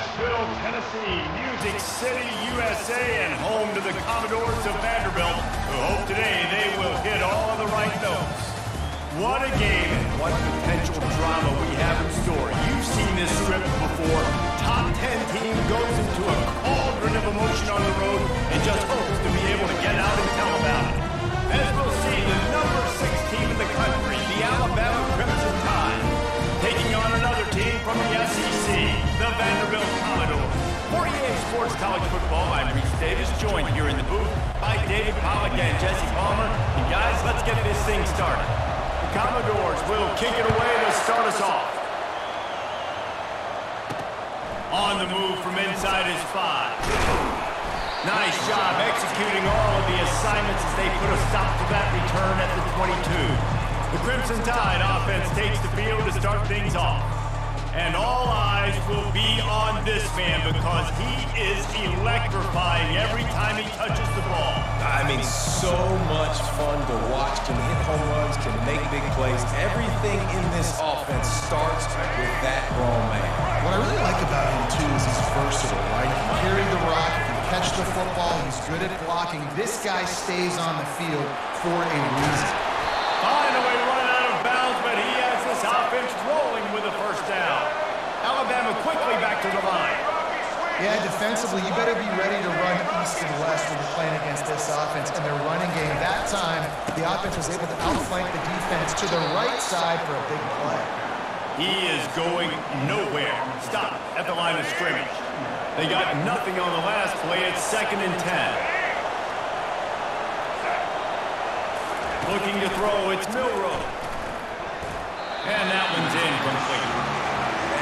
Nashville, Tennessee, Music City, USA, and home to the Commodores of Vanderbilt, who hope today they will hit all of the right notes. What a game and what potential drama we have in store. You've seen this script before. Top 10 team goes into a cauldron of emotion on the road and just hopes to be able to get out and tell about it. As we'll see, the number 6 team in the country, the Alabama Crimson Tide, taking on another team from the SEC, the Vanderbilt Commodores. For EA Sports College Football, I'm Reese Davis, joined here in the booth by David Pollack and Jesse Palmer. And guys, let's get this thing started. The Commodores will kick it away to start us off. On the move from inside his 5. Nice job executing all of the assignments as they put a stop to that return at the 22. The Crimson Tide offense takes the field to start things off. And all eyes will be on this man because he is electrifying every time he touches the ball. I mean, so much fun to watch. Can hit home runs, can make big plays. Everything in this offense starts with that grown man. What I really like about him, too, is he's versatile, right? He can carry the rock, he can catch the football, he's good at blocking. This guy stays on the field for a reason. Finally run out of bounds, but he has this offense rolling with a first down. Alabama quickly back to the line. Yeah, defensively, you better be ready to run east and west when you're playing against this offense and their running game. That time, the offense was able to outflank the defense to the right side for a big play. He is going nowhere. Stop at the line of scrimmage. They got nothing on the last play. It's 2nd and 10. Looking to throw, it's Milrow. And that one's incomplete.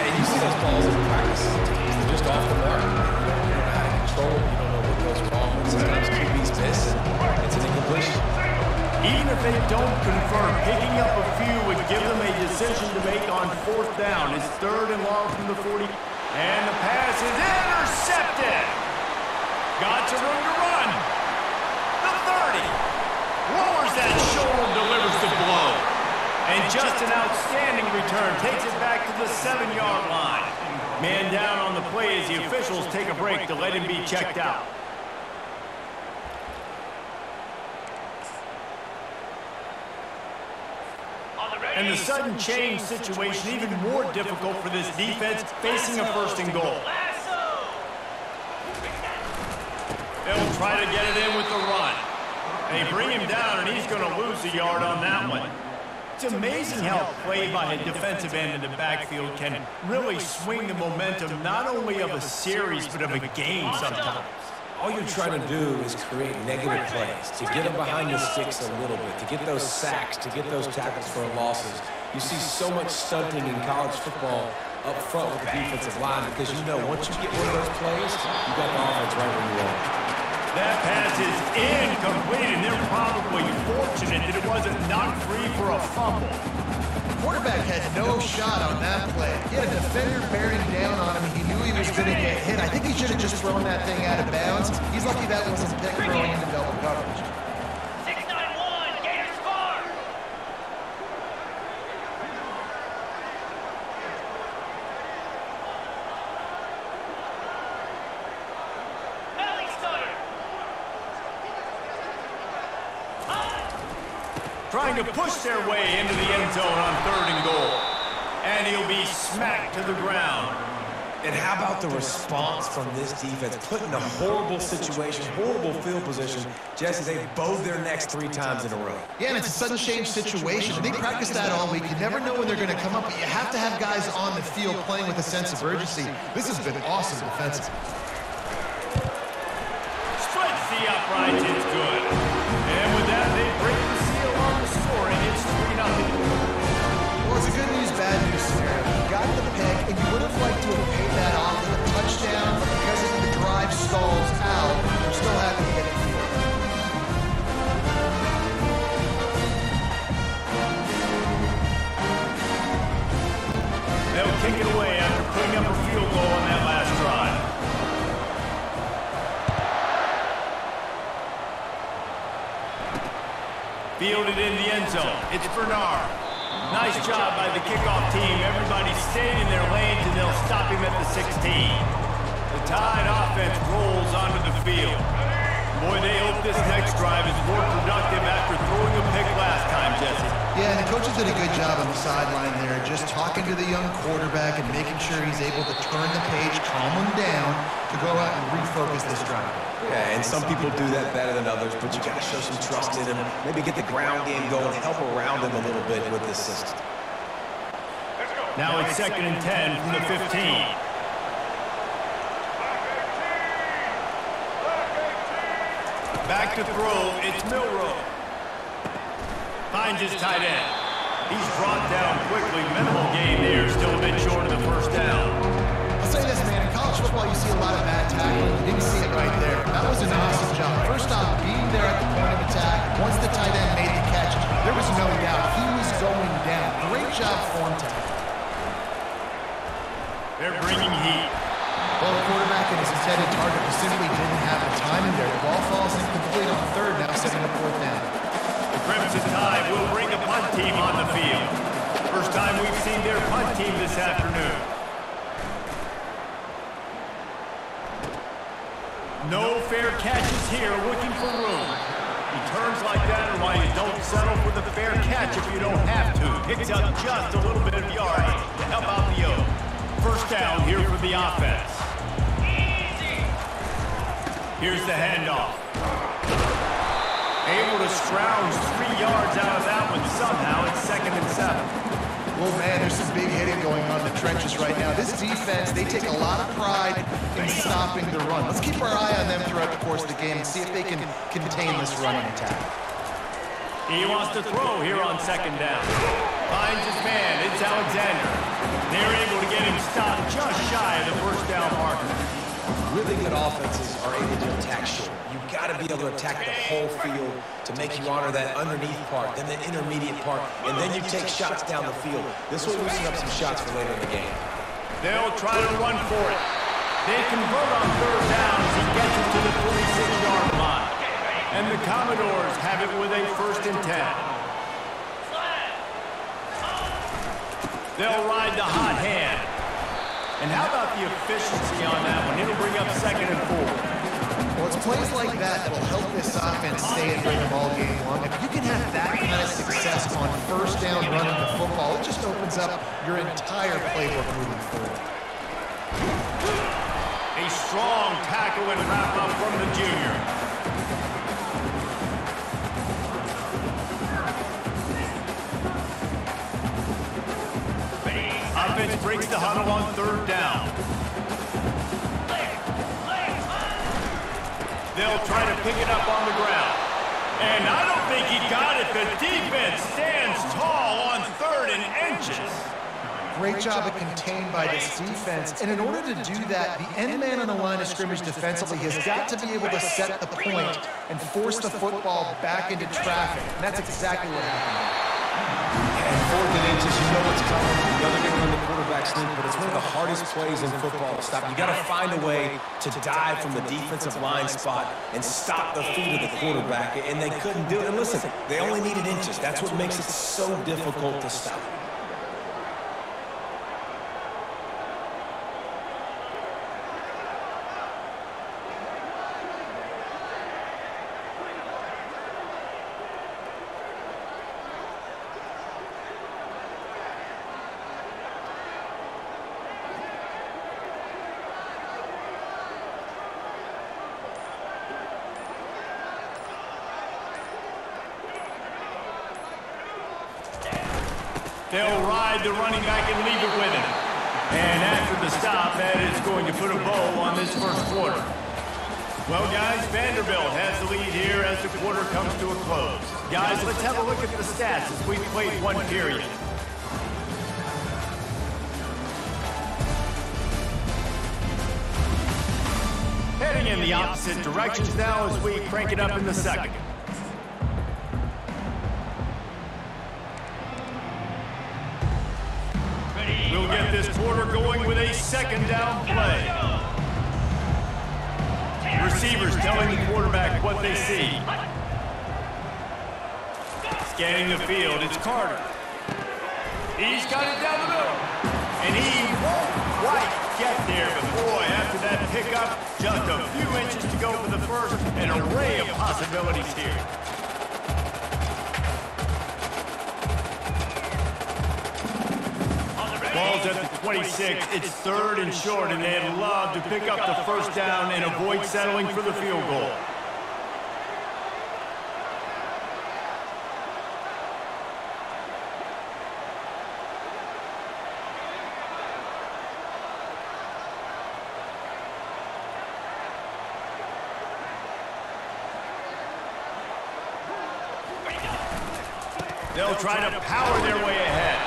And you see those balls in practice. They're just off the mark. You don't know how to control it. You don't know what goes wrong. Sometimes QBs miss, and it's an incompletion. Even if they don't convert, picking up a few would give them a decision to make on 4th down. It's 3rd and long from the 40. And the pass is intercepted. Got some room to run. The 30. Lowers that shoulder, delivers the blow. And just an outstanding return. Takes it back to the 7-yard line. Man down on the play as the officials take a break to let him be checked out. And the sudden change situation even more difficult for this defense facing a 1st and goal. They'll try to get it in with the run. They bring him down, and he's going to lose a yard on that one. It's amazing how play by a defensive end in the backfield can really swing the momentum not only of a series but of a game sometimes. All you're trying to do is create negative plays, to get them behind the sticks a little bit, to get those sacks, to get those tackles for losses. You see so much stunting in college football up front with the defensive line because you know once you get one of those plays, you got the offense right where you want. That pass is incomplete, and they're probably fortunate that it wasn't knocked free for a fumble. The quarterback had no shot on that play. He had a defender bearing down on him. He knew he was going to get hit. I think he should have just thrown that thing out of bounds. He's lucky that wasn't picked throwing into double coverage. 6-9-1, Gators score! Trying to push their way into the end zone on 3rd and goal. And he'll be smacked to the ground. And how about the response from this defense? Put in a horrible situation, horrible field position, just as they bowed their necks 3 times in a row. Yeah, and it's a sudden change situation. They practice that all week. You never know when they're going to come up, but you have to have guys on the field playing with a sense of urgency. This has been awesome defensively. Splits the uprights, it's good. And with that, they break the seal on the score, and it's 3-0. Well, it's a good news, bad news scenario. You got the pick, and you would have liked to have paid that off with a touchdown, but because of the drive stalls out, you're still happy to get it through. They'll kick it away after putting up a field goal on that last drive. Fielded in the end zone. It's Bernard. Nice job by the kickoff team. Everybody stayed in their lanes, and they'll stop him at the 16. Tide offense rolls onto the field. Boy, they hope this next drive is more productive after throwing a pick last time, Jesse. Yeah, and the coaches did a good job on the sideline there, just talking to the young quarterback and making sure he's able to turn the page, calm him down, to go out and refocus this drive. Yeah, and some people do that better than others, but you got to show some trust in him. Maybe get the ground game going, help around him a little bit with this system. Now it's 2nd and 10 from the 15. Back to throw, it's Milroe. Finds his tight end. He's brought down quickly. Minimal gain there, still a bit short of the first down. I'll say this, man. In college football, you see a lot of bad tackling. You didn't see it right there. That was an awesome job. First off, being there at the point of attack. Once the tight end made the catch, there was no doubt he was going down. Great job form tackle. They're bringing heat. Well, the quarterback and his intended target simply didn't have the timing there. The ball falls incomplete on third, now setting up fourth down. The Crimson Tide will bring a punt team on the field. First time we've seen their punt team this afternoon. No fair catches here, looking for room. He turns like that, and while you don't settle for the fair catch if you don't have to, picks up just a little bit of yardage to help out the O. First down here for the offense. Here's the handoff. Able to scrounge 3 yards out of that one somehow. It's 2nd and 7. Well, man, there's some big hitting going on in the trenches right now. This defense, they take a lot of pride in stopping the run. Let's keep our eye on them throughout the course of the game and see if they can contain this running attack. He wants to throw here on 2nd down. Finds his man. It's Alexander. They're able to get him stopped just shy of the first down marker. Really good offenses are able to attack short. You've got to be able to attack the whole field to make you honor that underneath part, then the intermediate part, and then you take shots down the field. This will loosen up some shots for later in the game. They'll try to run for it. They convert on third down as he gets it to the 46-yard line. And the Commodores have it with a 1st and 10. They'll ride the hot hand. And how about the efficiency on that one? It'll bring up 2nd and 4. Well, it's plays like that that will help this offense stay in rhythm all game long. If you can have that kind of success on first down running the football, it just opens up your entire playbook moving forward. A strong tackle and wrap-up from the junior. Offense breaks the huddle on third down. They'll try to pick it up on the ground. And I don't think he got it. The defense stands tall on 3rd and inches. Great job of contained by this defense. And in order to do that, the end man on the line of scrimmage defensively has got to be able to set the point and force the football back into traffic. And that's exactly what happened. And 4th and inches, you know what's coming. You know they're going to run the quarterback sneak, but it's one of the hardest plays in football to stop. You got to find a way to dive from the defensive line spot and stop the feet of the quarterback, and they couldn't do it. And listen, they only needed inches. That's what makes it so difficult to stop. They'll ride the running back and leave it with him. And after the stop, that is going to put a bow on this first quarter. Well, guys, Vanderbilt has the lead here as the quarter comes to a close. Guys, let's have a look at the stats as we've played one period. Heading in the opposite directions now as we crank it up in the second. We'll get this quarter going with a 2nd down play. Receivers telling the quarterback what they see. Scanning the field, it's Carter. He's got it down the middle. And he won't quite get there, but boy, after that pickup. Just a few inches to go for the first. An array of possibilities here. Ball's at the 26. It's 3rd and short, and they'd love to pick up the first down and avoid settling for the field goal. They'll try to power their way ahead.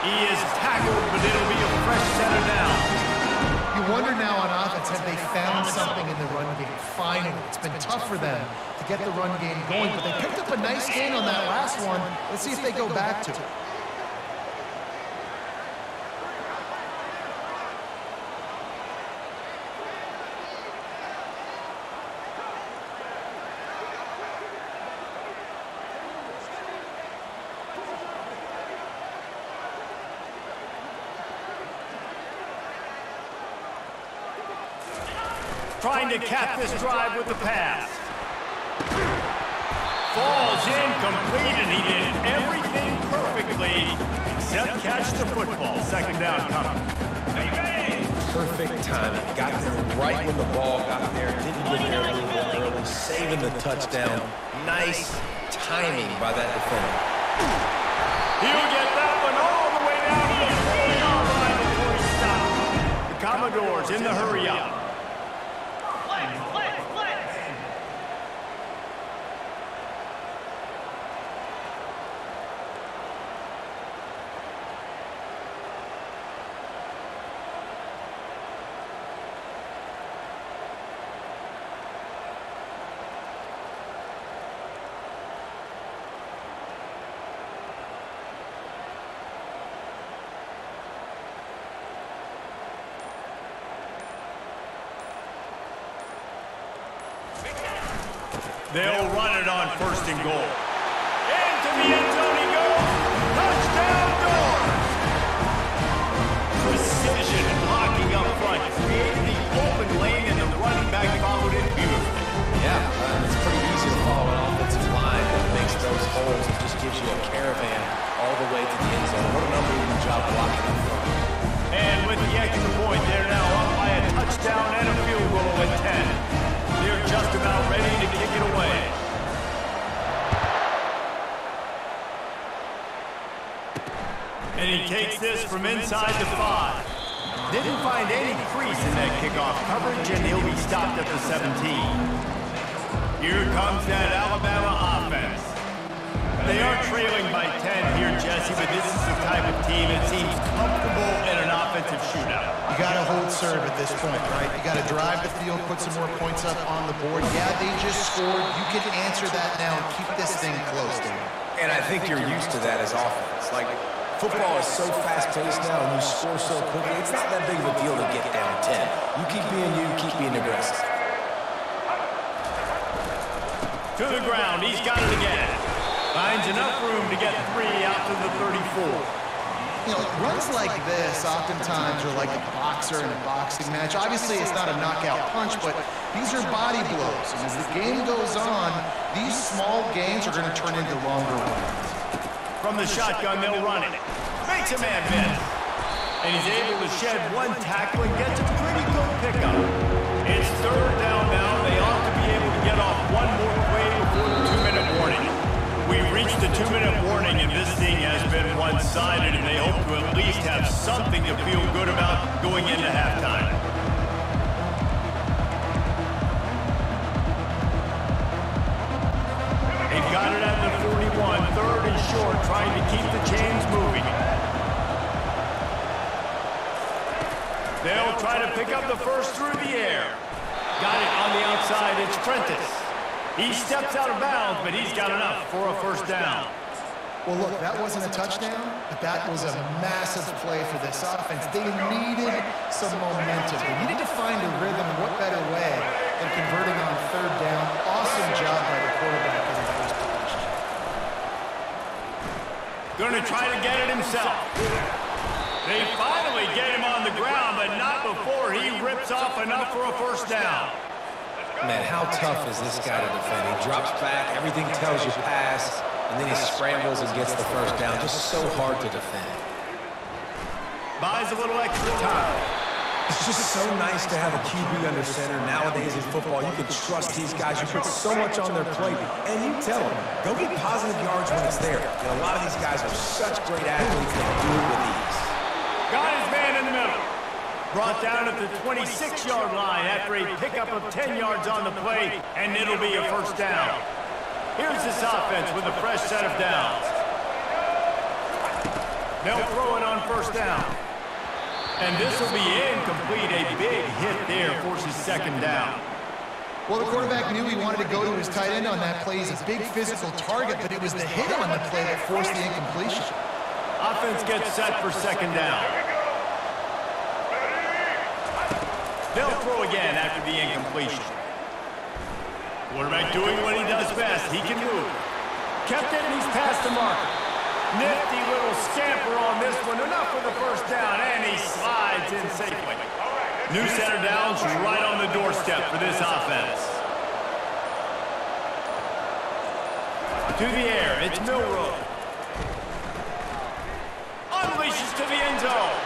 He is tackled, but it'll be a fresh center down. You wonder now on offense, have they found something in the run game? Finally, it's been tough for them to get the run game going, but they picked up a nice gain on that last one. Let's see if they go back to it. Trying to cap this drive with the pass. Falls incomplete, and he did everything perfectly except catch the football. Second down coming. Perfect timing. Got there right when the ball got there. Didn't get there a little bit early. Saving the touchdown. Nice timing by that defender. He'll get that one all the way down to the 40-yard line before he stopped. The Commodores in the hurry-up. They'll run it on 1st and goal. Into the end zone he goes. Touchdown, Doors! Precision blocking up front. Created the open lane, and the running back followed it beautifully. Yeah, it's pretty easy to follow an offensive line that makes those holes and just gives you a caravan all the way to the end zone. What an unbelievable job blocking up front. And with the extra point, they're now up by a touchdown and a field goal at 10. They're just about ready to kick it away. And he takes this from inside the 5. Didn't find any crease in that kickoff coverage, and he'll be stopped at the 17. Here comes that Alabama offense. They are trailing by 10 here, Jesse, but this is the type of team that seems comfortable in an offensive shootout. You got to hold serve at this point, right? You got to drive the field, put some more points up on the board. Yeah, they just scored. You can answer that now and keep this thing close, dude. And I think you're used to that as offense. Like, football is so fast-paced now, and you score so quickly, it's not that big of a deal to get down 10. You keep being you, keep being aggressive. To the ground, he's got it again. Finds enough room to get 3 out to the 34. You know, runs like this oftentimes are like a boxer in a boxing match. Obviously, it's not a knockout punch, but these are body blows. And as the game goes on, these small gains are going to turn into longer ones. From the shotgun, they'll run it. Makes a man miss. And he's able to shed one tackle and gets a pretty good pickup. It's 3rd down now. They ought to be able to get off one more play before the 2-minute warning. We've reached the 2-minute warning, and this thing has been one-sided, and they hope to at least have something to feel good about going into halftime. They've got it at the 41, 3rd and short, trying to keep the chains moving. They'll try to pick up the first through the air. Got it on the outside, it's Prentice. He steps out of bounds, but he's got enough for a first down. Well, look, that wasn't a touchdown, but that was a massive play for this offense. They needed some momentum. They needed to find a rhythm, and what better way than converting on 3rd down. Awesome job by the quarterback in the first possession. Going to try to get it himself. They finally get him on the ground, but not before he rips cuts off enough for a first down. Man, how tough is this guy to defend? He drops back, everything tells you pass, and then he scrambles and gets the first down. Just so hard to defend. Buys a little extra time. It's just so nice to have a QB under center. Nowadays in football, you can trust these guys. You put so much on their plate, and you tell them, go get positive yards when it's there. You know, a lot of these guys are such great athletes that do it with ease. Got his man in the middle. Brought down at the 26-yard line after a pickup of 10 yards on the play, and it'll be a first down. Here's this offense with a fresh set of downs. They'll throw it on first down. And this will be incomplete. A big hit there forces second down. Well, the quarterback knew he wanted to go to his tight end on that play. He's a big physical target, but it was the hit on the play that forced the incompletion. Offense gets set for second down. They'll throw again after the incompletion. Quarterback doing what he does best. He can move. Kept it, and he's past the mark. Nifty little scamper on this one. Enough for the first down, and he slides in safely. New center downs right on the doorstep for this offense. To the air, it's Milrow. Unleashes to the end zone.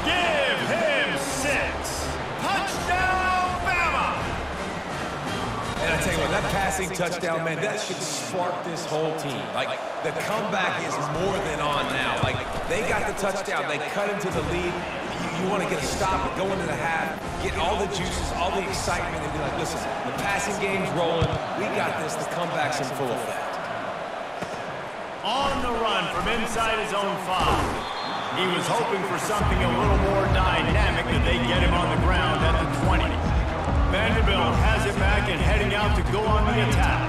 Give him 6. Touchdown, Bama! And I tell you what, that passing touchdown, man, that should spark this whole team. Like, the comeback is more than on now. Like, they got the touchdown. They cut into the lead. You want to get a stop, go into the half, get all the juices, all the excitement, and be like, listen, the passing game's rolling. We got this. The comeback's in full effect. On the run from inside his own 5. He was hoping for something a little more dynamic, that they get him on the ground at the 20. Vanderbilt has it back and heading out to go on the attack.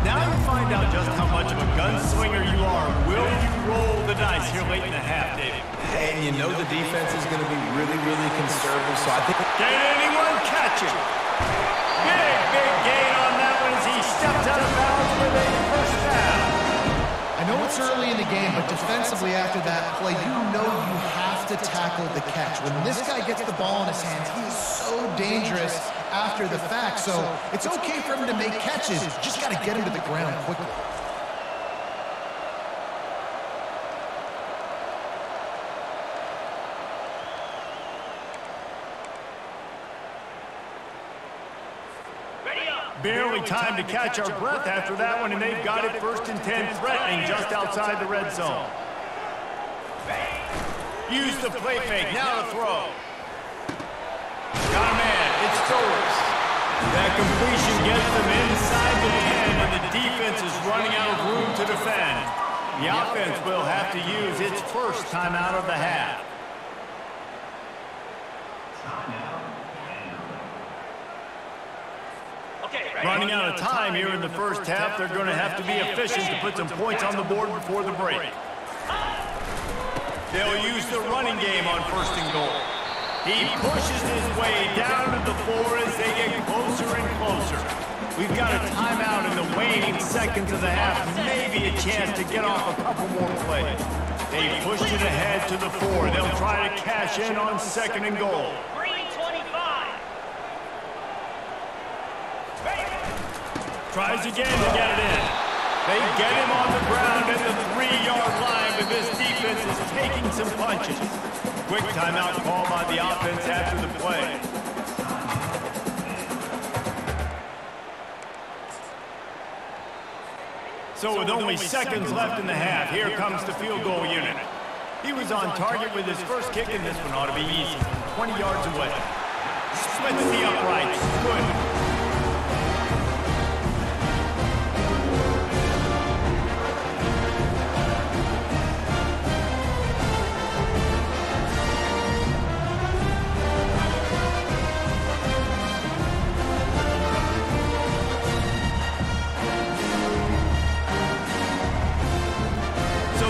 Now you find out just how much of a gunslinger you are. Will you roll the dice here late in the half, David? And you know the defense is going to be really, really conservative, so I think... Can anyone catch him? Big gain on that one as he stepped out of bounds with a first down. I know it's early in the game, but defensively after that play, you know you have to tackle the catch. When this guy gets the ball in his hands, he is so dangerous after the fact. So it's okay for him to make catches. You just got to get him to the ground quickly. Barely time to catch our breath after that one, and they've got it 1st and 10, threatening just outside the red zone. Use the play fake, now the throw. Got a man, it's Stowers. That completion gets them inside the 10, and the defense is running out of room to defend. The offense will have to use its first timeout of the half. Running out of time here in the first half. They're going to have to be efficient to put some points on the board before the break. They'll use the running game on 1st and goal. He pushes his way down to the 4 as they get closer and closer. We've got a timeout in the waning seconds of the half. Maybe a chance to get off a couple more plays. They pushed it ahead to the 4. They'll try to cash in on 2nd and goal. Tries again to get it in. They get him on the ground at the 3-yard line, but this defense is taking some punches. Quick timeout call by the offense after the play. So with only seconds left in the half, here comes the field goal unit. He was on target with his first kick, and this one ought to be easy from 20 yards away. Splits the uprights. Good.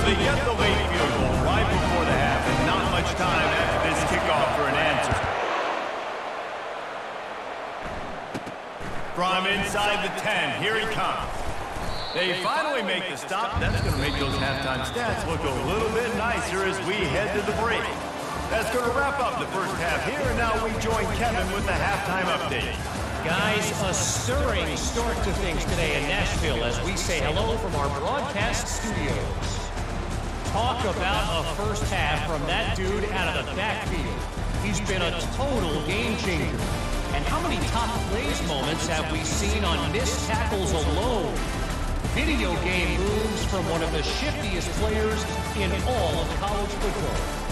They get the late field goal right before the half, and not much time after this kickoff for an answer. From inside the 10, here he comes. They finally make the stop. That's going to make those halftime stats look a little bit nicer as we head to the break. That's going to wrap up the first half here, and now we join Kevin with the halftime update. Guys, a stirring start to things today in Nashville as we say hello from our broadcast studios. Talk about a first half from that dude out of the backfield. He's been a total game changer. And how many top plays moments have we seen on missed tackles alone? Video game moves from one of the shiftiest players in all of college football.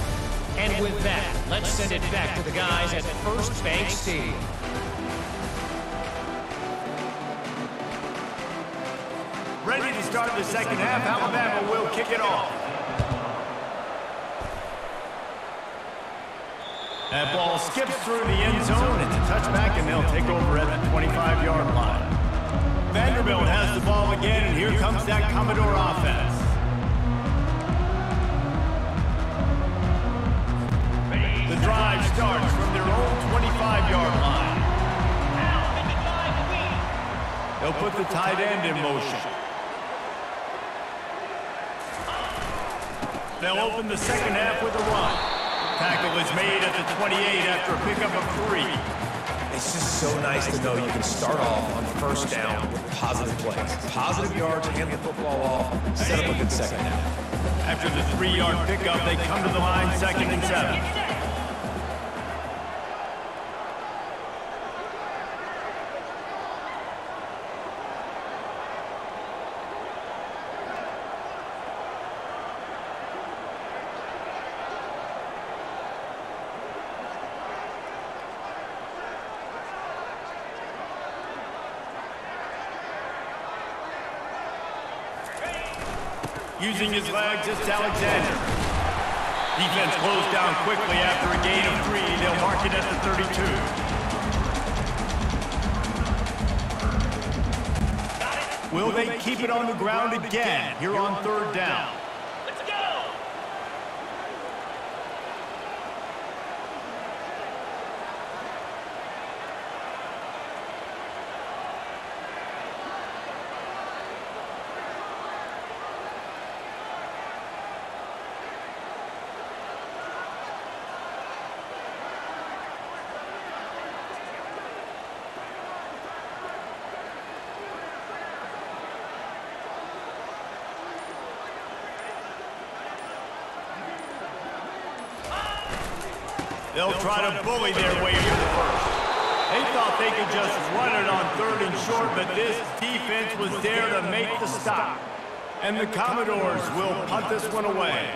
And with that, let's send it back to the guys at First Bank Stadium. Ready to start the second half. Alabama will kick it off. That ball skips through the end zone. It's a touchback, and they'll take over at the 25-yard line. Vanderbilt has the ball again, and here comes that Commodore offense. The drive starts from their own 25-yard line. They'll put the tight end in motion. They'll open the second half with a run. Tackle is made at the 28 after a pickup of 3. It's just so nice to know you can start off on first down with positive plays. Positive yards, hand the football off, set up a good second half. After the 3-yard pickup, they come to the line 2nd and 7. Using his legs, it's Alexander. Defense closed down quickly after a gain of 3. They'll mark it at the 32. Will they keep it on the ground again here on 3rd down? Let's go! They'll try to bully their way to the first. They thought they could just run it on 3rd and short, but this defense was there to make the stop. And the Commodores will punt this one away.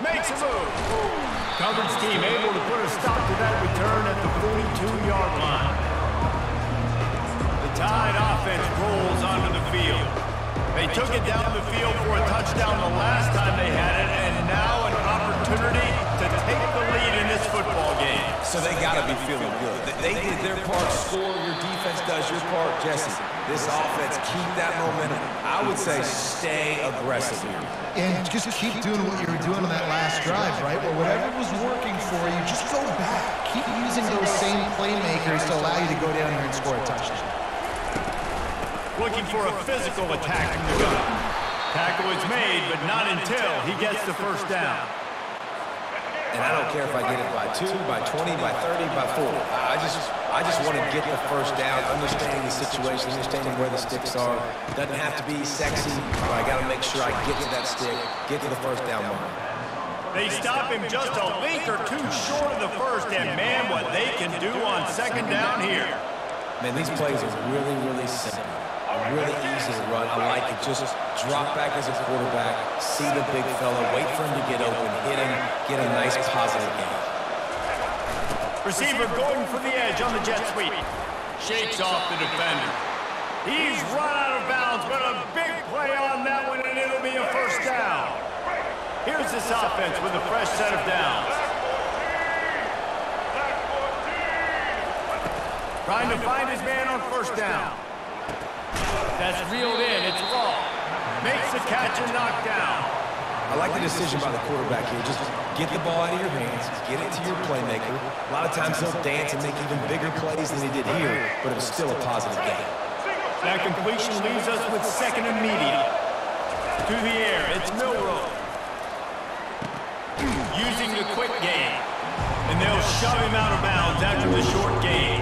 Makes a move. Coverage team able to put a stop to that return at the 42-yard line. The Tide offense rolls onto the field. They took it down the field for a touchdown the last time they had it, and now an opportunity to take the lead in this football game. So they got to be feeling good. They did their part, score. Your defense does your part, Jesse. This offense, keep that momentum. I would say stay aggressive here. And just keep doing what you were doing on that last drive, right? Well, whatever was working for you, just go back. Keep using those same playmakers to allow you to go down here and score a touchdown. Looking for a physical attack from the gun. Tackle is made, but not until he gets the first down. And I don't care if I get it by 2, by 20, by 30, by 4. I just want to get the first down, understanding the situation, understanding where the sticks are. Doesn't have to be sexy, but I got to make sure I get to that stick, get to the first down mark. They stop him just a link or 2 short of the first, and man, what they can do on 2nd down here. Man, these plays are really, really simple. Really easy to run. I like it. Just drop back as a quarterback, see the big fella, wait for him to get open, hit him, get a nice positive game. Receiver going for the edge on the jet sweep. Shakes off the defender. He's run out of bounds, but a big play on that one, and it'll be a first down. Here's this offense with a fresh set of downs. Trying to find his man on first down. That's reeled in. It's long. Makes the catch and knocked down. I like the decision by the quarterback here. Just get the ball out of your hands, get it to your playmaker. A lot of times he'll dance and make even bigger plays than he did here, but it was still a positive game. That completion leaves us with second and medium. To the air, it's Milrow. Using the quick game. And they'll shove him out of bounds after the short game.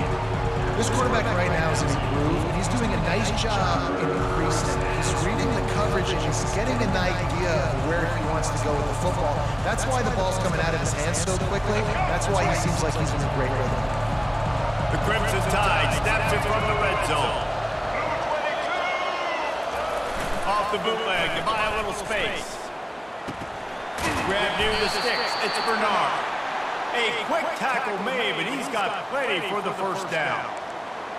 This quarterback right now is in a groove, and he's doing a nice job in increasing. He's reading the coverage, and he's getting an idea of where he wants to go with the football. That's why the ball's coming out of his hands so quickly. That's why he seems like he's in a great rhythm. The Crimson Tide snaps it from the red zone. Off the bootleg to buy a little space. Grab near the sticks. It's Bernard. A quick tackle made, but he's got plenty for the first down.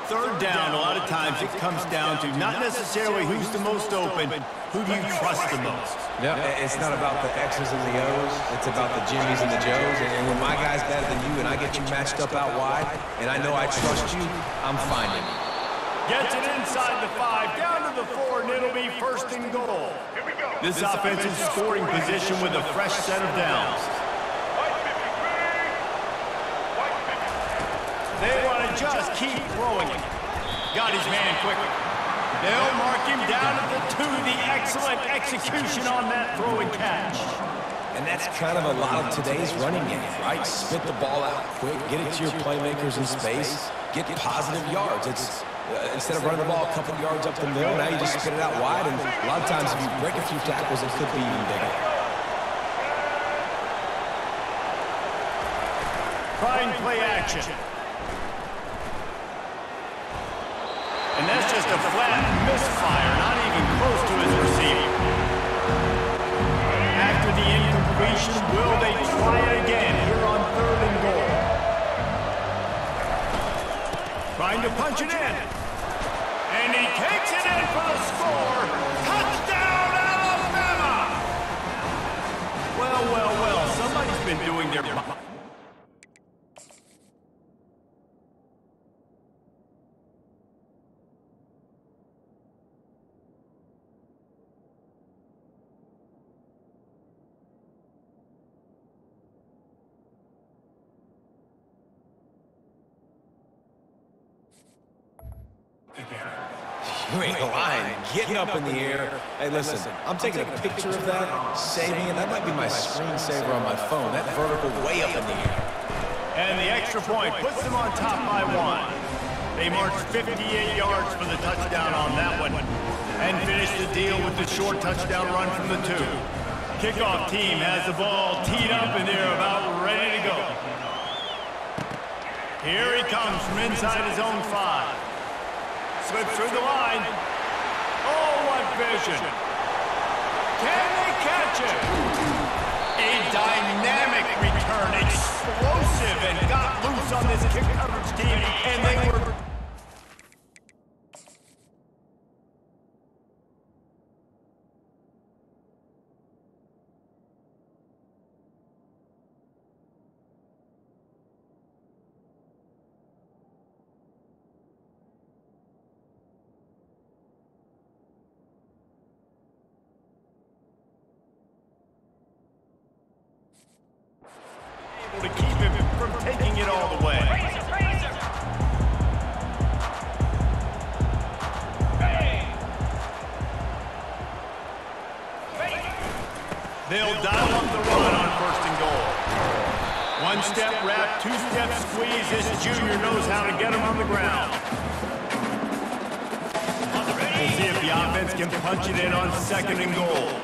Third down, a lot of times it comes down to not necessarily who's the most open, who do you trust the most? Yeah, it's not about the X's and the O's. It's about the Jimmys and the Joes. And when my guy's better than you and I get you matched up out wide, and I know I trust you, I'm finding you. Gets it inside the 5, down to the 4, and it'll be first and goal. This offense is scoring position with a fresh set of downs. They want to just keep throwing it. Got his man quickly. They'll mark him down at the 2. The excellent execution on that throw and catch. And that's kind of a lot of today's running game, right? Spit the ball out quick, get it to your playmakers in space, get positive yards. It's instead of running the ball a couple yards up the middle, now you just spit it out wide, and a lot of times if you break a few tackles, it could be even bigger. Trying play action. And that's just a flat misfire, not even close to his receiver. After the incompletion, will they try it again here on 3rd and goal? Trying to punch it in. And he takes it in for the score. Touchdown, Alabama! Well, somebody's been doing their... You ain't lying. Getting up in the air. Hey, listen, I'm taking a picture of that, saving it. That might be my screensaver on my phone. That vertical way up in the air. And the extra point puts them on top by 1. They marched 58 yards for the touchdown on that one and finished the deal with the short touchdown run from the 2. Kickoff team has the ball teed up and they're about ready to go. Here he comes from inside his own 5. Slips through the line. Oh, what vision. Can they catch it? A dynamic return, explosive, and got loose on this kick coverage team, and they were... to keep him from taking it all the way. They'll dial up the run on 1st and goal. 1-step wrap, 2-step squeeze. This junior knows how to get him on the ground. We'll see if the offense can punch it in on 2nd and goal.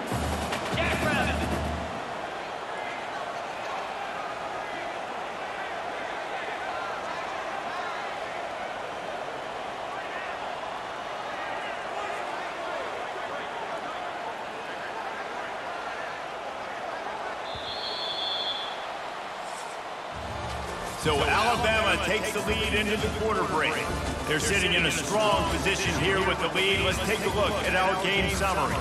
So Alabama takes the lead into the quarter break. They're sitting in a strong position here with the lead. Let's take a look at our game summary.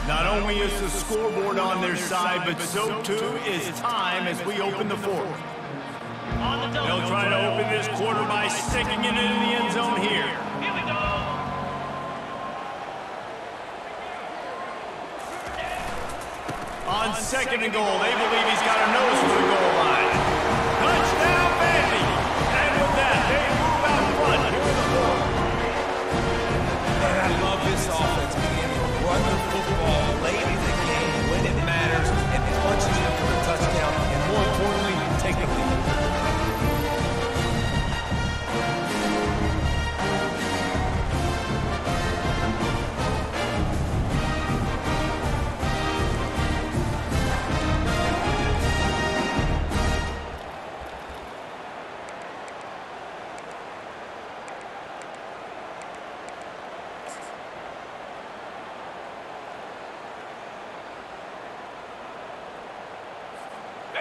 Not only is the scoreboard on their side, but so too is time as we open the fourth. They'll try to open this quarter by sticking it into the end zone here. Here we go. On second and goal, they believe he's got a nose for the goal line. Touchdown, Vandy! And with that, they move out front here in the fourth. And I love this offense being able to run the football late in the game when it matters and punch it in for a touchdown, and more importantly, take the lead.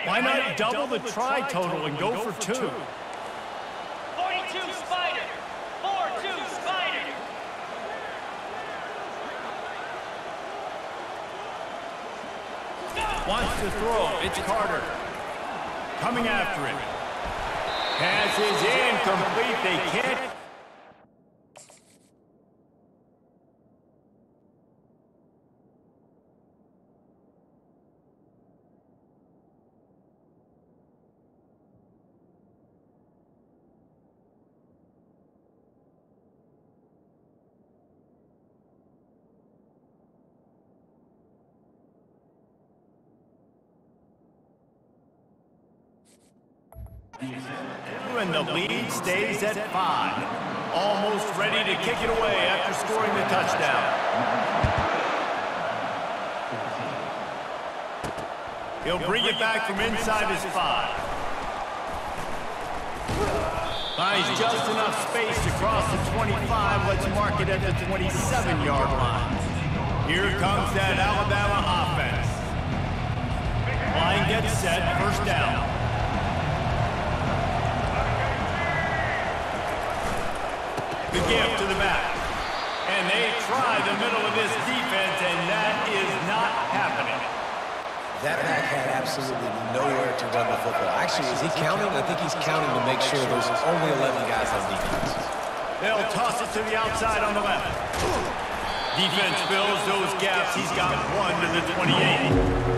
Why not double the try total and go for 2? 42 Spider. 4-2 Spider. Wants to throw. It's Carter. Coming after it. Pass is incomplete. They can't. And the lead stays at 5. Almost ready to kick it away after scoring the touchdown. He'll bring it back from inside his 5. Finds just enough space to cross the 25. Let's mark it at the 27-yard line. Here comes that Alabama offense. Line gets set, first down. The give to the back. And they try the middle of this defense, and that is not happening. That back had absolutely nowhere to run the football. Actually, is he counting? I think he's counting to make sure there's only 11 guys on defense. They'll toss it to the outside on the left. Defense fills those gaps. He's got 1 to the 28.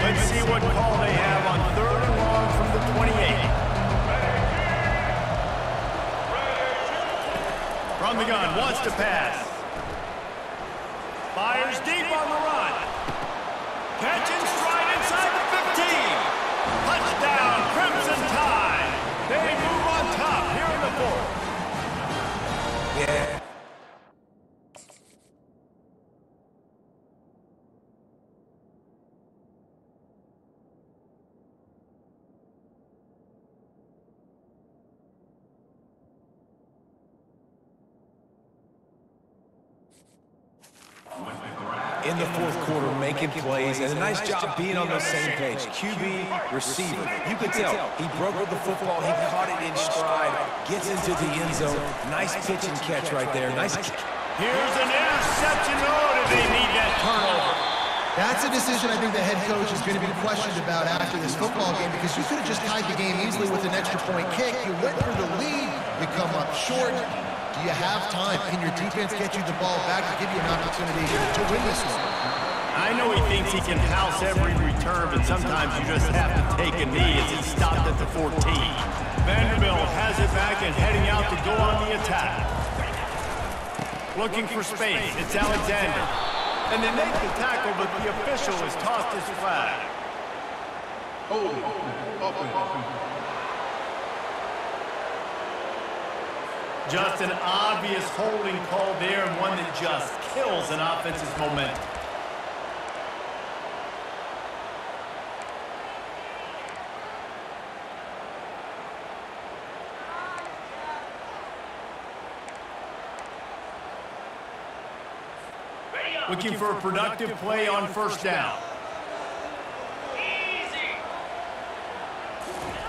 Let's see what call they have on 3rd and long from the 28. From the gun, wants to pass. Fires deep on the run. Catch and stride inside the 15. Touchdown, Crimson Tide. They move on top here in the fourth. Yeah. In the fourth quarter, making plays, and a nice job being on the same page. QB, receiver. You could tell he broke with the football. He caught it in stride, gets into the end zone. Nice pitch and catch right there. Nice. Here's an interception. Oh, did they need that turnover? That's a decision I think the head coach is going to be questioned about after this football game, because you could have just tied the game easily with an extra point kick. You went for the lead. You come up short. Do you have time? Can your defense get you the ball back to give you an opportunity to win this one? I know he thinks he can house every return, but sometimes you just have to take a knee as he stopped at the 14. Vanderbilt has it back and heading out to go on the attack. Looking for space. It's Alexander. And they make the tackle, but the official has tossed his flag. Just an obvious holding call there, and one that just kills an offense's momentum. Looking for a productive play on first down. Easy.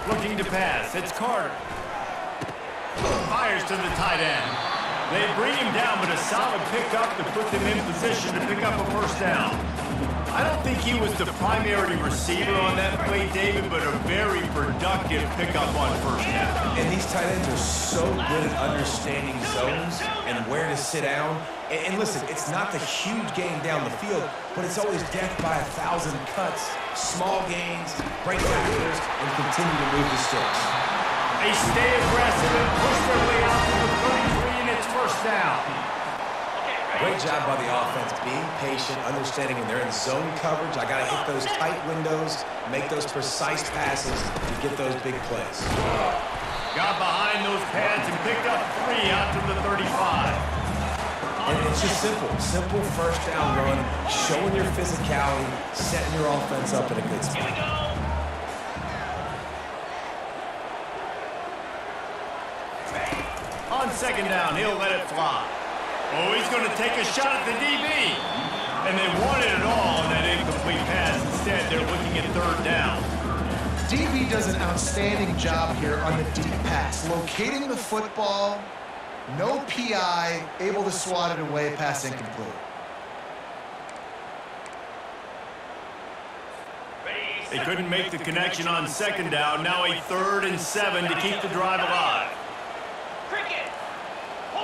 Looking to pass. It's Carter. Fires to the tight end. They bring him down, but a solid pickup to put them in position to pick up a first down. I don't think he was the primary receiver on that play, David, but a very productive pickup on first down. And these tight ends are so good at understanding zones and where to sit down. And listen, it's not the huge gain down the field, but it's always death by 1,000 cuts, small gains, break tackles, and continue to move the sticks. They stay aggressive and push their way out to the 33, and it's first down. Great job by the offense, being patient, understanding when they're in zone coverage, I got to hit those tight windows, make those precise passes to get those big plays. Got behind those pads and picked up 3 out to the 35. And it's just simple first down run, showing your physicality, setting your offense up in a good spot. On second down, he'll let it fly. Oh, he's going to take a shot at the DB. And they wanted it all on that incomplete pass. Instead, they're looking at third down. DB does an outstanding job here on the deep pass. Locating the football, no PI, able to swat it away, pass incomplete. They couldn't make the connection on second down. Now a 3rd and 7 to keep the drive alive.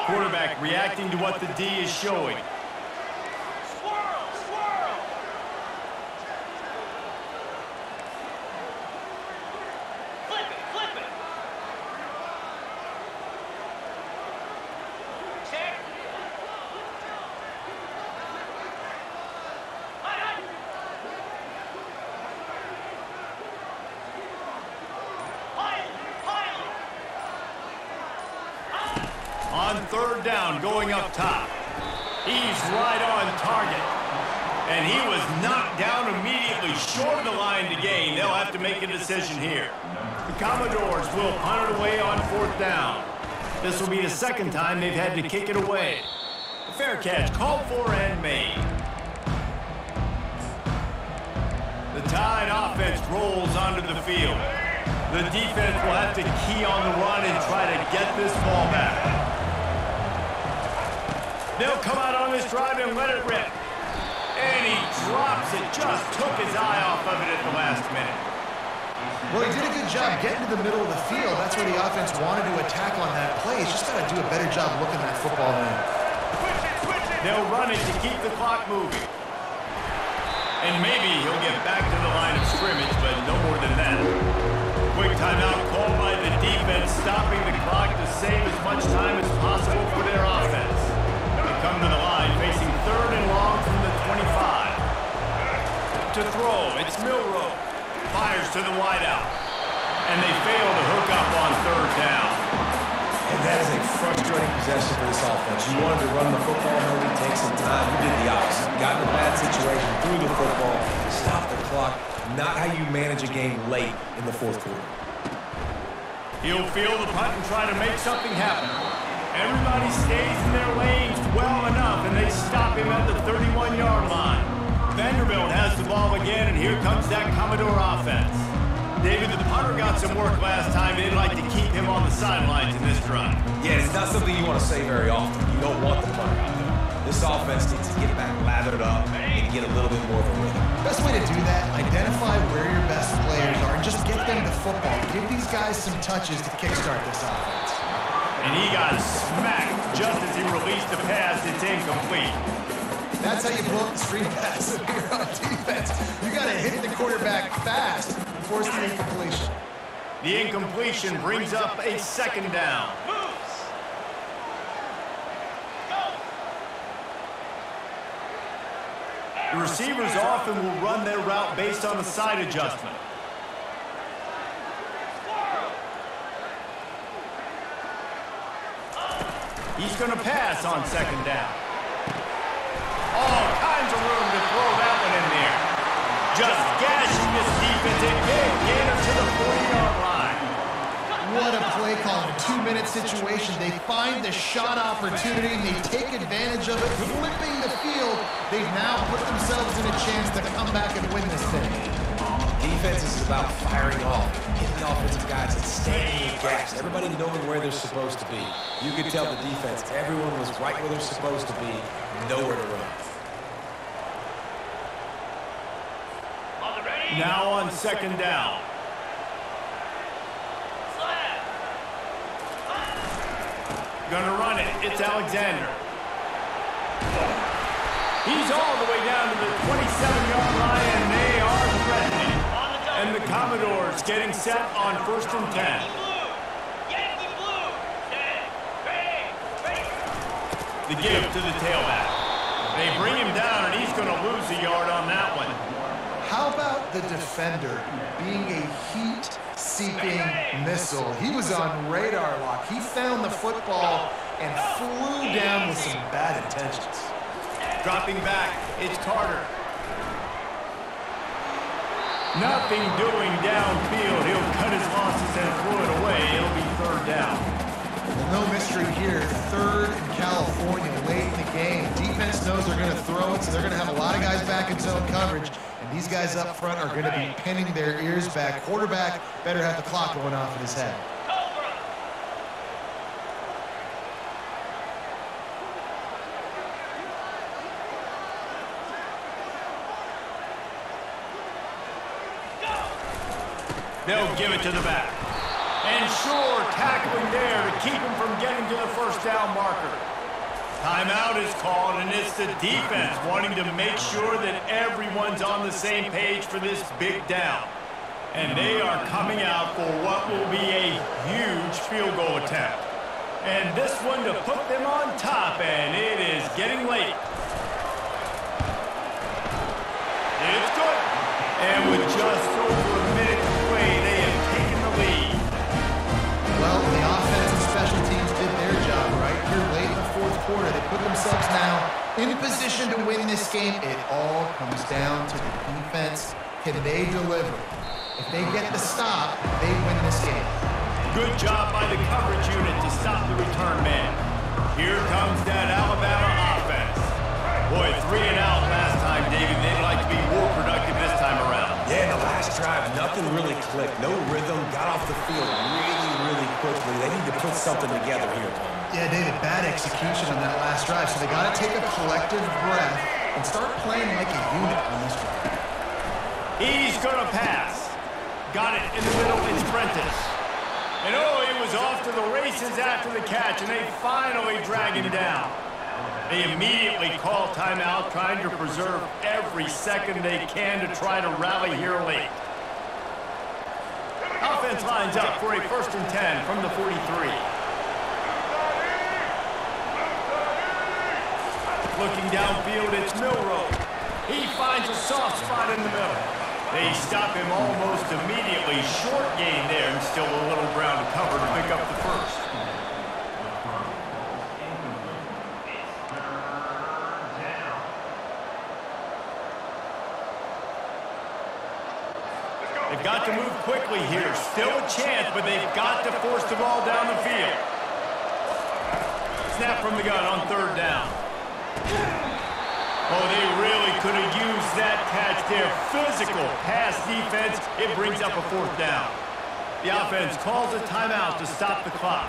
Quarterback reacting to what the D is showing. On third down, going up top. He's right on target. And he was knocked down immediately, short of the line to gain. They'll have to make a decision here. The Commodores will punt it away on 4th down. This will be the 2nd time they've had to kick it away. A fair catch called for and made. The Tide offense rolls onto the field. The defense will have to key on the run and try to get this ball back. They'll come out on this drive and let it rip. And he drops it, just took his eye off of it at the last minute. Well, he did a good job getting to the middle of the field. That's where the offense wanted to attack on that play. He's just got to do a better job looking that football in. They'll run it to keep the clock moving. And maybe he'll get back to the line of scrimmage, but no more than that. Quick timeout called by the defense, stopping the clock to save as much time as possible for their offense. Come to the line, facing 3rd and long from the 25. To throw, it's Milrow. Fires to the wideout. And they fail to hook up on 3rd down. And that is a frustrating possession for this offense. You wanted to run the football, maybe take some time. You did the opposite. Got in a bad situation, threw the football, stopped the clock. Not how you manage a game late in the 4th quarter. He'll field the punt and try to make something happen. Everybody stays in their lanes well enough, and they stop him at the 31-yard line. Vanderbilt has the ball again, and here comes that Commodore offense. David, the punter got some work last time. They'd like to keep him on the sidelines in this drive. Yeah, it's not something you want to say very often. You don't want the punter out there. This offense needs to get back lathered up and get a little bit more of a rhythm. Best way to do that, identify where your best players are and just get them the football. Give these guys some touches to kickstart this offense. And he got smacked just as he released the pass. It's incomplete. That's how you blow up the screen pass if you're on defense. You got to hit the quarterback fast and force the incompletion. The incompletion brings up a 2nd down. The receivers often will run their route based on a side adjustment. He's going to pass on 2nd down. All kinds of room to throw that one in there. Just gashing this defense. A big gainer to the 40-yard line. What a play call in a 2-minute situation. They find the shot opportunity, and they take advantage of it, flipping the field. They've now put themselves in a chance to come back and win this thing. Defense is about firing off, hitting the offensive guys and staying gaps, everybody knowing where they're supposed to be. You could tell the defense, everyone was right where they're supposed to be, nowhere to run. Now on second down. Gonna run it. It's Alexander. He's all the way down to the 27-yard line, and they are threatening. And the Commodores getting set on 1st and 10. The give to the tailback. They bring him down, and he's going to lose a yard on that one. How about the defender being a heat-seeking missile? He was on radar lock. He found the football and flew down with some bad intentions. Dropping back, it's Carter. Nothing doing downfield. He'll cut his losses and throw it away. It'll be 3rd down. Well, no mystery here. 3rd in California late in the game. Defense knows they're going to throw it, so they're going to have a lot of guys back in zone coverage. And these guys up front are going to be pinning their ears back. Quarterback better have the clock going off in his head. They'll give it to the back. And sure, tackling there to keep him from getting to the 1st down marker. Timeout is called, and it's the defense wanting to make sure that everyone's on the same page for this big down. And they are coming out for what will be a huge field goal attempt. And this one to put them on top, and it is getting late. It's good. And with just over a minute to play, they have taken the lead. Well, the offense and special teams did their job right here late in the 4th quarter. They put themselves now in position to win this game. It all comes down to the defense. Can they deliver? If they get the stop, they win this game. Good job by the coverage unit to stop the return man. Here comes that Alabama offense. Boy, 3 and out last time, David. They'd like to be more productive this time around. Yeah, in the last drive, nothing really clicked. No rhythm, got off the field really quickly. They need to put something together here. Yeah, David, bad execution on that last drive. So they got to take a collective breath and start playing like a unit on this drive. He's going to pass. Got it in the middle. It's Prentice. And oh, he was off to the races after the catch, and they finally drag him down. They immediately call timeout, trying to preserve every second they can to try to rally here late. Offense lines up for a 1st and 10 from the 43. Looking downfield, it's Milroe. He finds a soft spot in the middle. They stop him almost immediately. Short gain there, and still a little ground to cover to pick up the 1st. They've got to move quickly here. Still a chance, but they've got to force the ball down the field. Snap from the gun on 3rd down. Oh, they really could have used that catch there. Physical pass defense. It brings up a 4th down. The offense calls a timeout to stop the clock.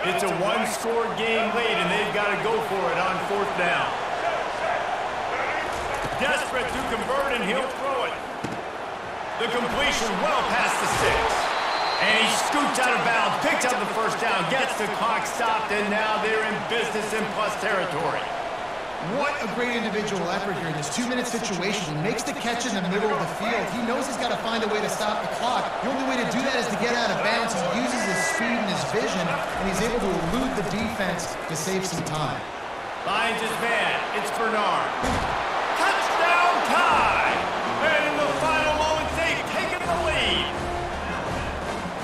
It's a 1-score game late, and they've got to go for it on 4th down. Desperate to convert, and he'll throw it. The completion well past the 6. And he scoots out of bounds, picks up the 1st down, gets the clock stopped, and now they're in business in plus territory. What a great individual effort here in this 2-minute situation. He makes the catch in the middle of the field. He knows he's got to find a way to stop the clock. The only way to do that is to get out of bounds. He uses his speed and his vision, and he's able to elude the defense to save some time. Finds his man. It's Bernard. Touchdown tie! And in the final moments, they've taken the lead.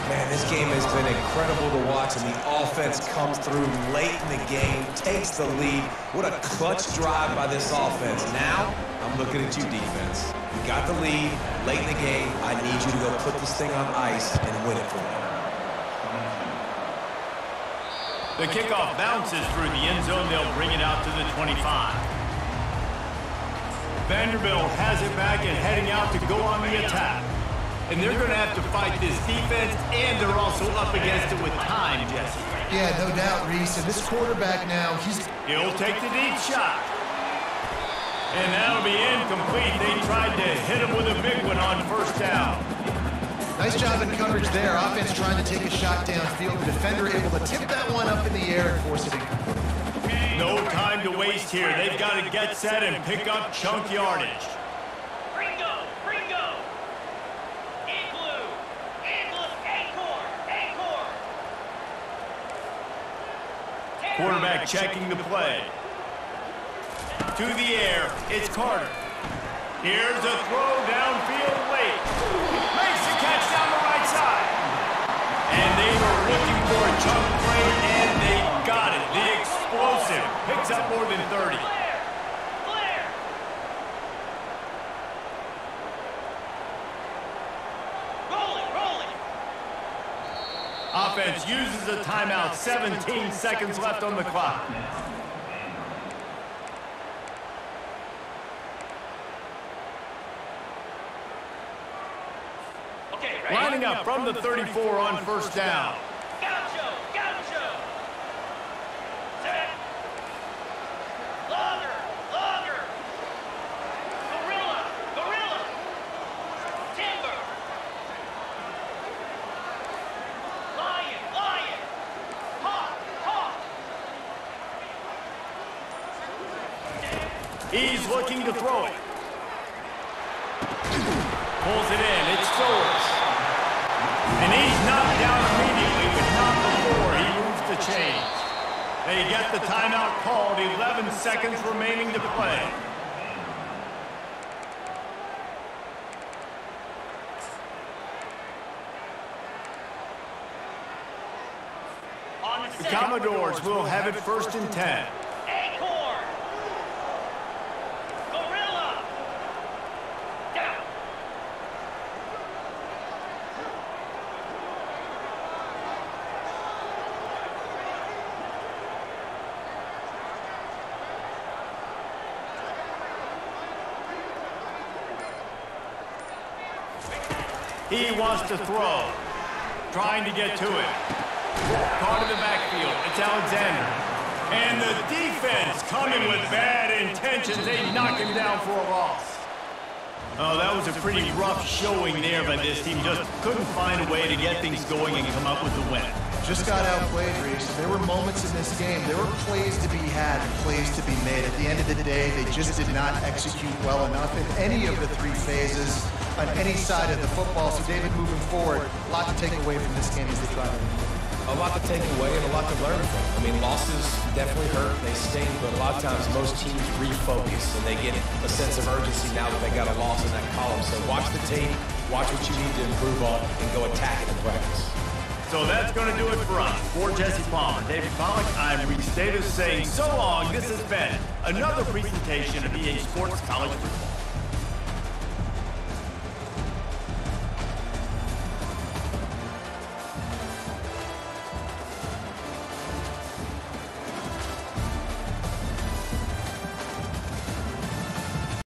Man, this game has been incredible to watch, and the offense comes through late in the game, takes the lead. What a clutch drive by this offense. Now, I'm looking at you, defense. You got the lead late in the game. I need you to go put this thing on ice and win it for me. The kickoff bounces through the end zone. They'll bring it out to the 25. Vanderbilt has it back and heading out to go on the attack. And they're going to have to fight this defense, and they're also up against it with time, Jesse. Yeah, no doubt, Reese. And this quarterback now, He'll take the deep shot. And that'll be incomplete. They tried to hit him with a big one on first down. Nice job in coverage there. Offense trying to take a shot downfield. The defender able to tip that one up in the air and force it incomplete. No time to waste here. They've got to get set and pick up chunk yardage. Ringo! Ringo! Igloo! Igloo! Acorn! Acorn! Quarterback checking the play. To the air, it's Carter. Here's a throw downfield late. Makes the catch down the right side. And they were looking for a chunk play, and they got it. The explosive picks up more than 30. Clear! Rolling! Rolling! Offense uses a timeout. 17 seconds left on the clock. Lining up from the 34 on first down. Gaucho! Gaucho! Set! Longer! Longer! Gorilla! Gorilla! Timber! Lion! Lion! Hawk! Hawk! He's looking to throw it. Pulls it in. It's Phillips. And he's knocked down immediately, but not before he moves the chains. They get the timeout called. 11 seconds remaining to play. The Commodores will have it 1st and 10. Acorn! Gorilla! Down! He wants to throw. Trying to get to it. Caught in the backfield. It's Alexander. And the defense coming with bad intentions. They knock him down for a loss. Oh, that was a pretty rough showing there, but this team just couldn't find a way to get things going and come up with the win. Just got outplayed, Reese. There were moments in this game. There were plays to be had and plays to be made. At the end of the day, they just did not execute well enough in any of the three phases on any side of the football. So, David, moving forward, a lot to take away from this game as they try to win. A lot to take away and a lot to learn from. I mean, losses definitely hurt, they sting, but a lot of times most teams refocus and they get a sense of urgency now that they got a loss in that column. So watch the tape, watch what you need to improve on, and go attack it in practice. So that's going to do it for us. For Jesse Palmer, David Pollack, I'm Reese Davis saying so long. This has been another presentation of EA Sports College Football.